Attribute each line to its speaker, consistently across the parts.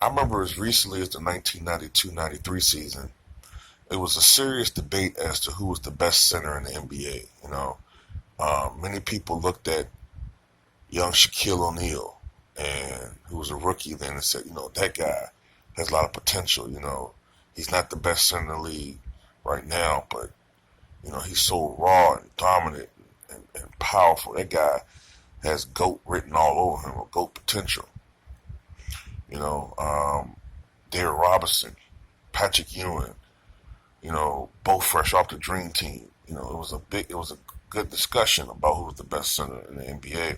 Speaker 1: I remember as recently as the 1992-93 season, it was a serious debate as to who was the best center in the NBA. Many people looked at young Shaquille O'Neal, and who was a rookie then, and said, that guy has a lot of potential. He's not the best center in the league right now, but he's so raw and dominant and powerful. That guy has GOAT written all over him, or GOAT potential. Derrick Robinson, Patrick Ewing, both fresh off the Dream Team. It was a good discussion about who was the best center in the NBA.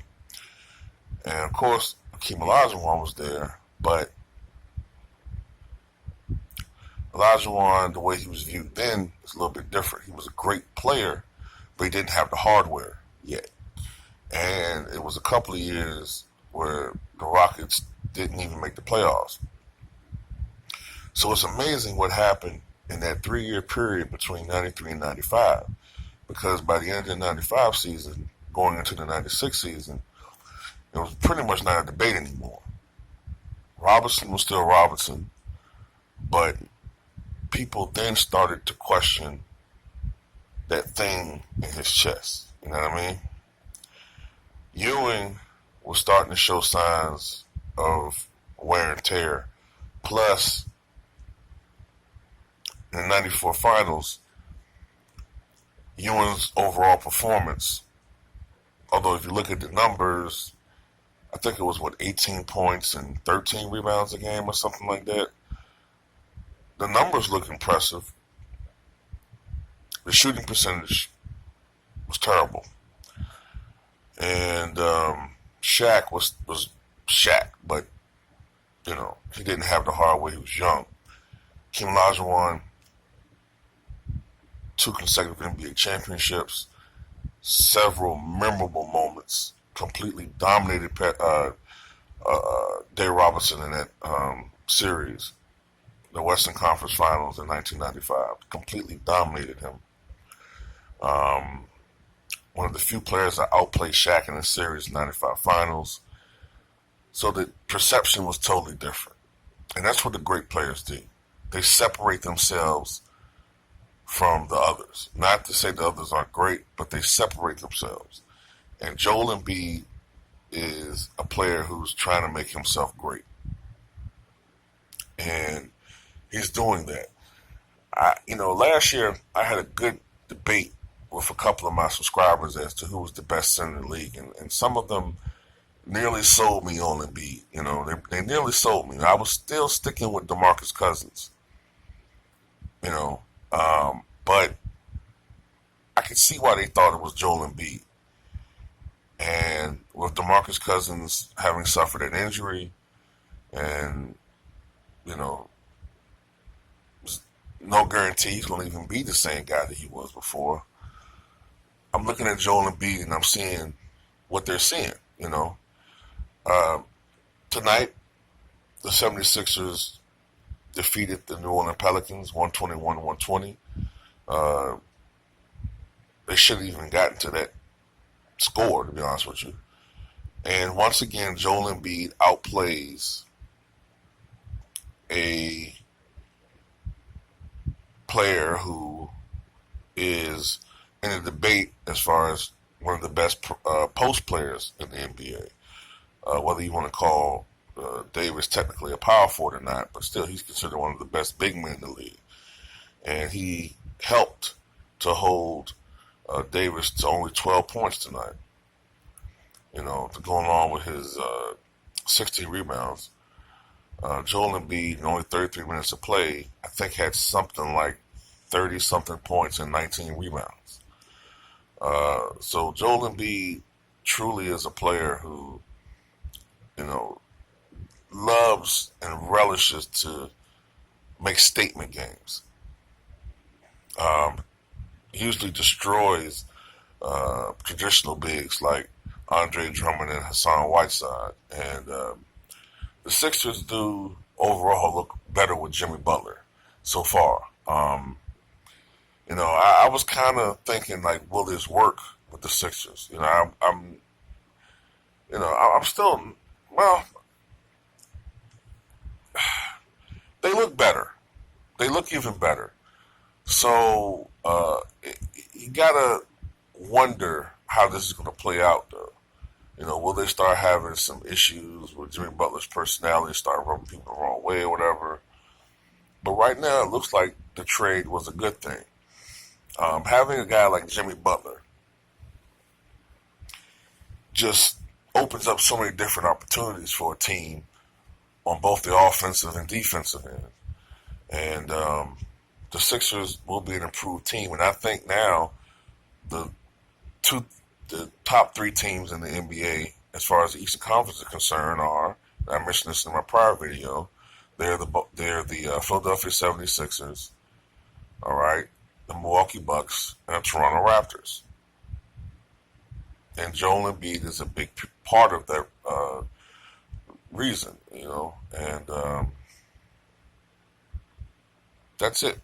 Speaker 1: And of course, Hakeem Olajuwon was there, but Olajuwon, the way he was viewed then, is a little bit different. He was a great player, but he didn't have the hardware yet. And it was a couple of years where the Rockets didn't even make the playoffs. So it's amazing what happened in that 3-year period between 93 and 95, because by the end of the 95 season, going into the 96 season, it was pretty much not a debate anymore. Robinson was still Robinson, but people then started to question that thing in his chest. You know what I mean? Ewing was starting to show signs of wear and tear. Plus, in the 94 finals, Ewing's overall performance, although if you look at the numbers, I think it was 18 points and 13 rebounds a game or something like that. The numbers look impressive. The shooting percentage was terrible. And Shaq was Shaq, but he didn't have the hardware. He was young. Hakeem Olajuwon, 2 consecutive NBA championships, several memorable moments, completely dominated Derrick Robinson in that series, the Western Conference Finals in 1995. Completely dominated him. One of the few players that outplayed Shaq in the series in the 95 Finals. So the perception was totally different. And that's what the great players do. They separate themselves from the others. Not to say the others aren't great, but they separate themselves. And Joel Embiid is a player who's trying to make himself great. And he's doing that. Last year I had a good debate with a couple of my subscribers as to who was the best center in the league. And some of them nearly sold me on Embiid. They nearly sold me. I was still sticking with DeMarcus Cousins. But I could see why they thought it was Joel Embiid. And with DeMarcus Cousins having suffered an injury, and no guarantee he's going to even be the same guy that he was before. I'm looking at Joel Embiid and I'm seeing what they're seeing. Tonight, the 76ers defeated the New Orleans Pelicans 121-120. They shouldn't even gotten to that score, to be honest with you. And once again, Joel Embiid outplays a player who is in a debate as far as one of the best post players in the NBA. Whether you want to call Davis technically a power forward or not, but still he's considered one of the best big men in the league. And he helped to hold Davis to only 12 points tonight. To go along with his 16 rebounds. Joel Embiid, in only 33 minutes of play, I think had something like 30-something points and 19 rebounds. So Joel Embiid truly is a player who, loves and relishes to make statement games. He usually destroys traditional bigs like Andre Drummond and Hassan Whiteside. And the Sixers do overall look better with Jimmy Butler so far. I was kind of thinking, like, will this work with the Sixers? I'm still, well, look even better. So you gotta wonder how this is going to play out, though. Will they start having some issues with Jimmy Butler's personality, start rubbing people the wrong way or whatever? But right now, it looks like the trade was a good thing. Having a guy like Jimmy Butler just opens up so many different opportunities for a team on both the offensive and defensive end. And the Sixers will be an improved team. And I think now the top three teams in the NBA, as far as the Eastern Conference is concerned, are, I mentioned this in my prior video, they're the Philadelphia 76ers, all right, the Milwaukee Bucks, and the Toronto Raptors. And Joel Embiid is a big part of that reason, and that's it.